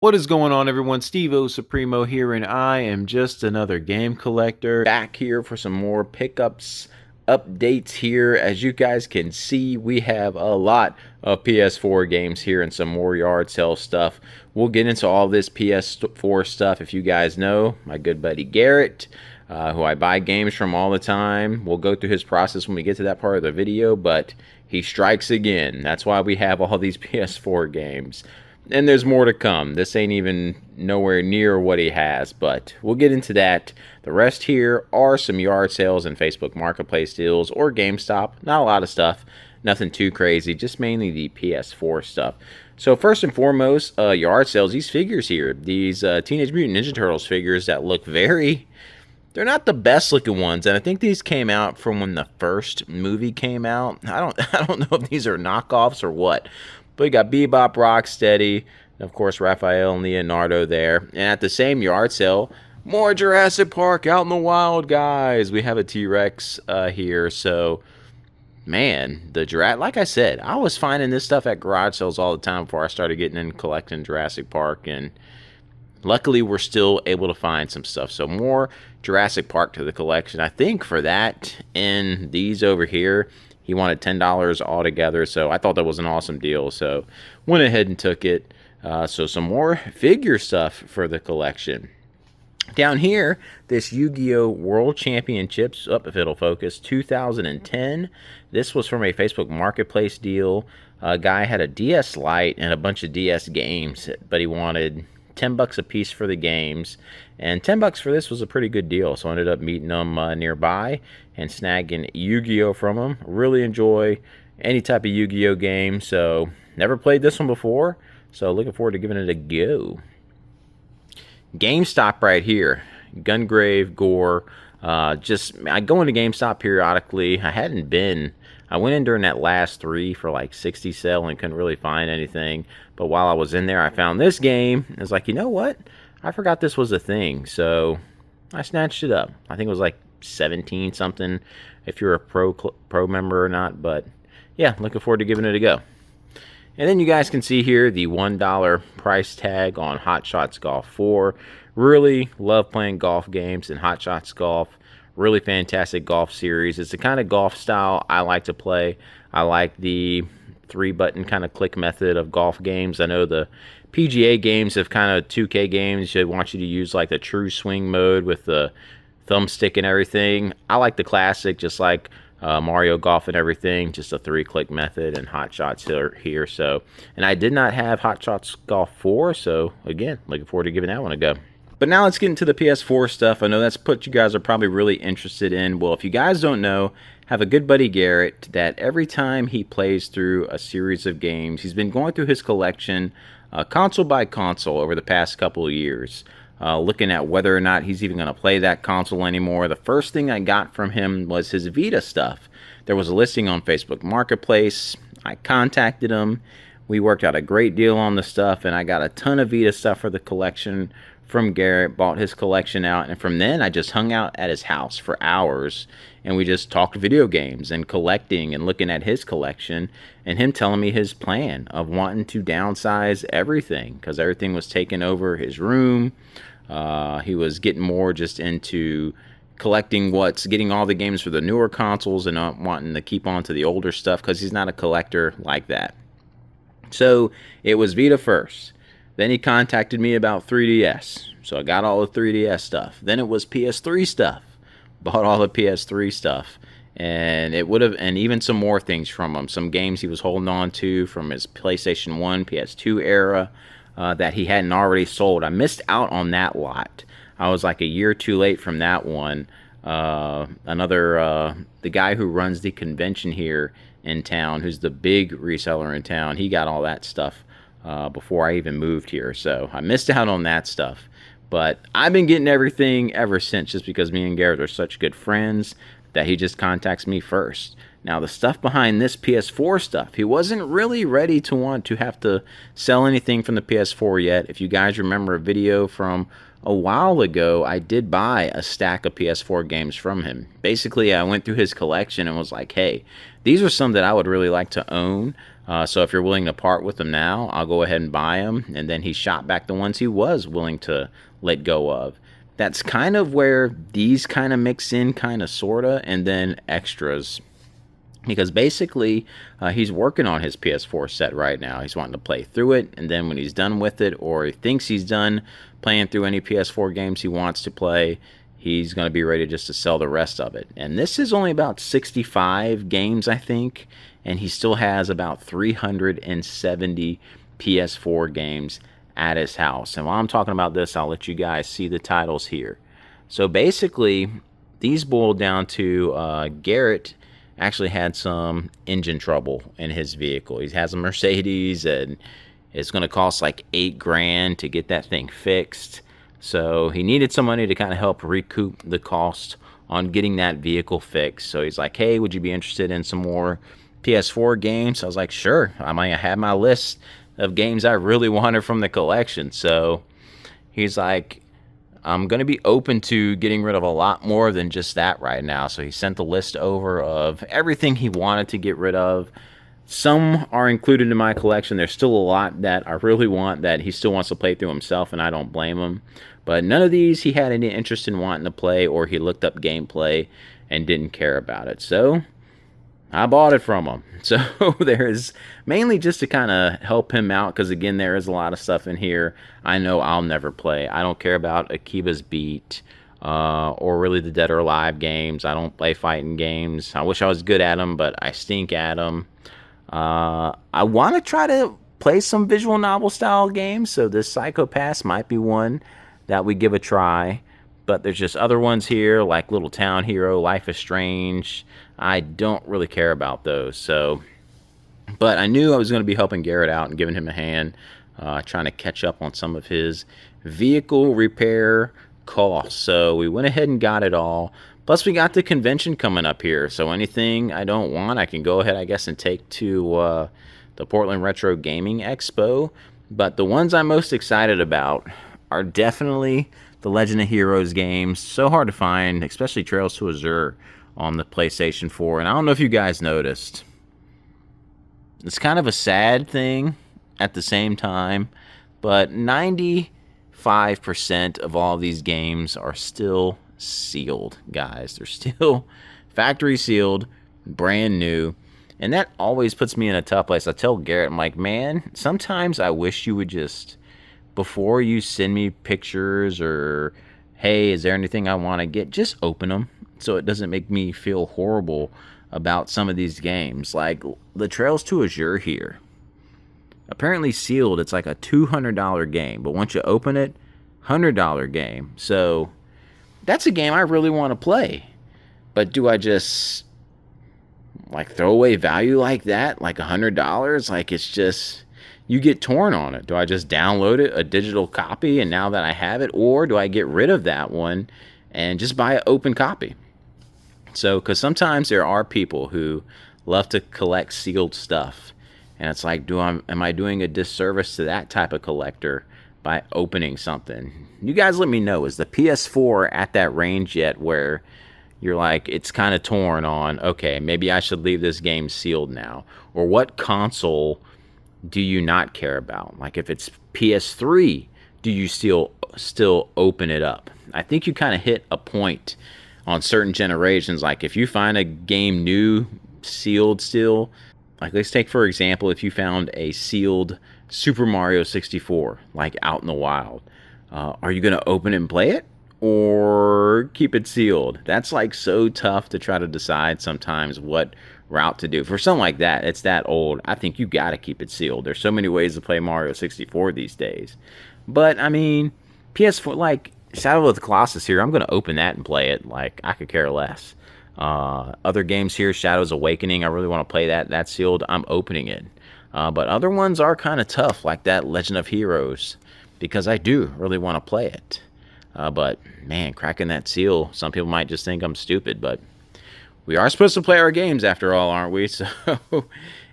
What is going on, everyone? Steve-O Supremo here, and I am just another game collector back here for some more pickups, updates here. As you guys can see, we have a lot of PS4 games here and some more yard sale stuff. We'll get into all this PS4 stuff. If you guys know, my good buddy Garrett, who I buy games from all the time. We'll go through his process when we get to that part of the video, but he strikes again. That's why we have all these PS4 games. And there's more to come. This ain't even nowhere near what he has, but we'll get into that. The rest here are some yard sales and Facebook Marketplace deals or GameStop. Not a lot of stuff. Nothing too crazy, just mainly the PS4 stuff. So first and foremost, yard sales, these figures here. These Teenage Mutant Ninja Turtles figures that look they're not the best looking ones, and I think these came out from when the first movie came out. I don't know if these are knockoffs or what. But you got Bebop, Rocksteady, and of course Raphael and Leonardo there. And at the same yard sale, more Jurassic Park out in the wild, guys. We have a T-Rex here, so man, like I said, I was finding this stuff at garage sales all the time before I started getting in collecting Jurassic Park, and luckily we're still able to find some stuff. So more Jurassic Park to the collection. I think for that and these over here, he wanted $10 altogether, so I thought that was an awesome deal, so went ahead and took it. So some more figure stuff for the collection. Down here, this Yu-Gi-Oh! World Championships, if it'll focus, 2010. This was from a Facebook Marketplace deal. A guy had a DS Lite and a bunch of DS games, but he wanted $10 a piece for the games, and $10 for this was a pretty good deal, so I ended up meeting them nearby and snagging Yu-Gi-Oh from them. Really enjoy any type of Yu-Gi-Oh game, so never played this one before, so looking forward to giving it a go. GameStop right here, Gungrave, Gore. I go into GameStop periodically. I went in during that last 3 for like 60 sale and couldn't really find anything. But while I was in there, I found this game. I was like, you know what? I forgot this was a thing. So I snatched it up. I think it was like 17 something if you're a pro member or not. But yeah, looking forward to giving it a go. And then you guys can see here the $1 price tag on Hot Shots Golf 4. Really love playing golf games and Hot Shots Golf. Really fantastic golf series. It's the kind of golf style I like to play. I like the 3-button kind of click method of golf games. I know the PGA games have kind of 2K games. They want you to use like the true swing mode with the thumbstick and everything. I like the classic, just like Mario Golf and everything, just a 3-click method and Hot Shots here. So, and I did not have Hot Shots Golf 4, so again, looking forward to giving that one a go. But now let's get into the PS4 stuff. I know that's what you guys are probably really interested in. Well, if you guys don't know, have a good buddy Garrett that every time he plays through a series of games, he's been going through his collection console by console over the past couple of years, looking at whether or not he's even going to play that console anymore. The first thing I got from him was his Vita stuff. There was a listing on Facebook Marketplace. I contacted him. We worked out a great deal on the stuff, and I got a ton of Vita stuff for the collection from Garrett, bought his collection out, and from then I just hung out at his house for hours, and we just talked video games and collecting and looking at his collection, and him telling me his plan of wanting to downsize everything because everything was taking over his room. He was getting more just into getting all the games for the newer consoles and not wanting to keep on to the older stuff because he's not a collector like that. So it was Vita first. Then he contacted me about 3DS. So I got all the 3DS stuff. Then it was PS3 stuff. Bought all the PS3 stuff. And even some more things from him. Some games he was holding on to from his PlayStation 1, PS2 era that he hadn't already sold. I missed out on that lot. I was like a year too late from that one. The guy who runs the convention here in town, who's the big reseller in town, he got all that stuff before I even moved here, so I missed out on that stuff. But I've been getting everything ever since, just because me and Garrett are such good friends that he just contacts me first. Now, the stuff behind this PS4 stuff, he wasn't really ready to want to have to sell anything from the PS4 yet. If you guys remember a video from a while ago, I did buy a stack of PS4 games from him. Basically, I went through his collection and was like, hey, these are some that I would really like to own. So if you're willing to part with them now, I'll go ahead and buy them. And then he shot back the ones he was willing to let go of. That's kind of where these kind of mix in, kind of, sort of, and then extras. Because basically, he's working on his PS4 set right now. He's wanting to play through it, and then when he's done with it, or he thinks he's done playing through any PS4 games he wants to play, he's going to be ready just to sell the rest of it. And this is only about 65 games, I think, and he still has about 370 PS4 games at his house. And while I'm talking about this, I'll let you guys see the titles here. So basically, these boil down to Garrett actually had some engine trouble in his vehicle. He has a Mercedes, and it's going to cost like $8,000 to get that thing fixed. So he needed some money to kind of help recoup the cost on getting that vehicle fixed. So he's like, hey, would you be interested in some more PS4 games? I was like, sure. I might have my list of games I really wanted from the collection. So he's like, I'm going to be open to getting rid of a lot more than just that right now. So he sent the list over of everything he wanted to get rid of. Some are included in my collection. There's still a lot that I really want that he still wants to play through himself, and I don't blame him. But none of these he had any interest in wanting to play, or he looked up gameplay and didn't care about it. So I bought it from him. So there's mainly just to kind of help him out, because again, there is a lot of stuff in here I know I'll never play. I don't care about Akiba's Beat or really the Dead or Alive games. I don't play fighting games. I wish I was good at them, but I stink at them. I want to try to play some visual novel style games, so this Psycho Pass might be one that we give a try. But there's just other ones here, like Little Town Hero, Life is Strange. I don't really care about those. So, but I knew I was going to be helping Garrett out and giving him a hand, trying to catch up on some of his vehicle repair costs. So we went ahead and got it all. Plus, we got the convention coming up here. So anything I don't want, I can go ahead, I guess, and take to the Portland Retro Gaming Expo. But the ones I'm most excited about are definitely the Legend of Heroes games. So hard to find, especially Trails to Azure on the PlayStation 4. And I don't know if you guys noticed. It's kind of a sad thing at the same time, but 95% of all these games are still sealed, guys. They're still factory sealed, brand new. And that always puts me in a tough place. I tell Garrett, I'm like, man, sometimes I wish you would just, before you send me pictures or, hey, is there anything I want to get, just open them so it doesn't make me feel horrible about some of these games. Like the Trails to Azure here. Apparently sealed, it's like a $200 game, but once you open it, $100 game. So that's a game I really want to play. But do I just like throw away value like that, like $100? Like it's just, you get torn on it. Do I just download it, a digital copy, and now that I have it, or do I get rid of that one and just buy an open copy? So, because sometimes there are people who love to collect sealed stuff, and it's like, am I doing a disservice to that type of collector by opening something? You guys let me know. Is the PS4 at that range yet where you're like, it's kind of torn on, okay, maybe I should leave this game sealed now? Or what console do you not care about? Like if it's PS3, do you still open it up? I think you kind of hit a point on certain generations. Like if you find a game new, sealed still, like let's take for example, if you found a sealed Super Mario 64, like out in the wild, are you going to open it and play it? Or keep it sealed? That's like so tough to try to decide sometimes what route to do. For something like that, it's that old, I think you got to keep it sealed. There's so many ways to play Mario 64 these days. But I mean, PS4, like Shadow of the Colossus here, I'm going to open that and play it. Like I could care less. Other games here, Shadows Awakening, I really want to play that. That's sealed. I'm opening it. But other ones are kind of tough, like that Legend of Heroes, because I do really want to play it. But man, cracking that seal, some people might just think I'm stupid, but we are supposed to play our games after all, aren't we? So,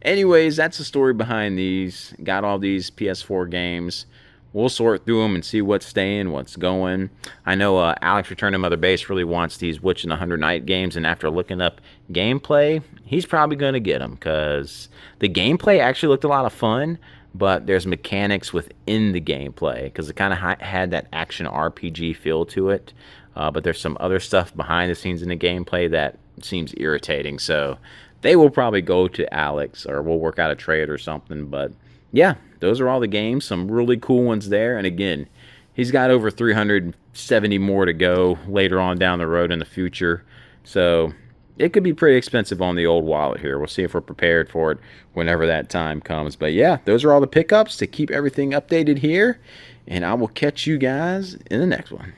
anyways, that's the story behind these. Got all these PS4 games. We'll sort through them and see what's staying, what's going. I know Alex Return to Mother Base really wants these Witch and the 100 Night games, and after looking up gameplay, he's probably going to get them because the gameplay actually looked a lot of fun, but there's mechanics within the gameplay because it kind of had that action RPG feel to it. But there's some other stuff behind the scenes in the gameplay that seems irritating. So they will probably go to Alex or we'll work out a trade or something. But yeah, those are all the games. Some really cool ones there. And again, he's got over 370 more to go later on down the road in the future. So it could be pretty expensive on the old wallet here. We'll see if we're prepared for it whenever that time comes. But yeah, those are all the pickups to keep everything updated here. And I will catch you guys in the next one.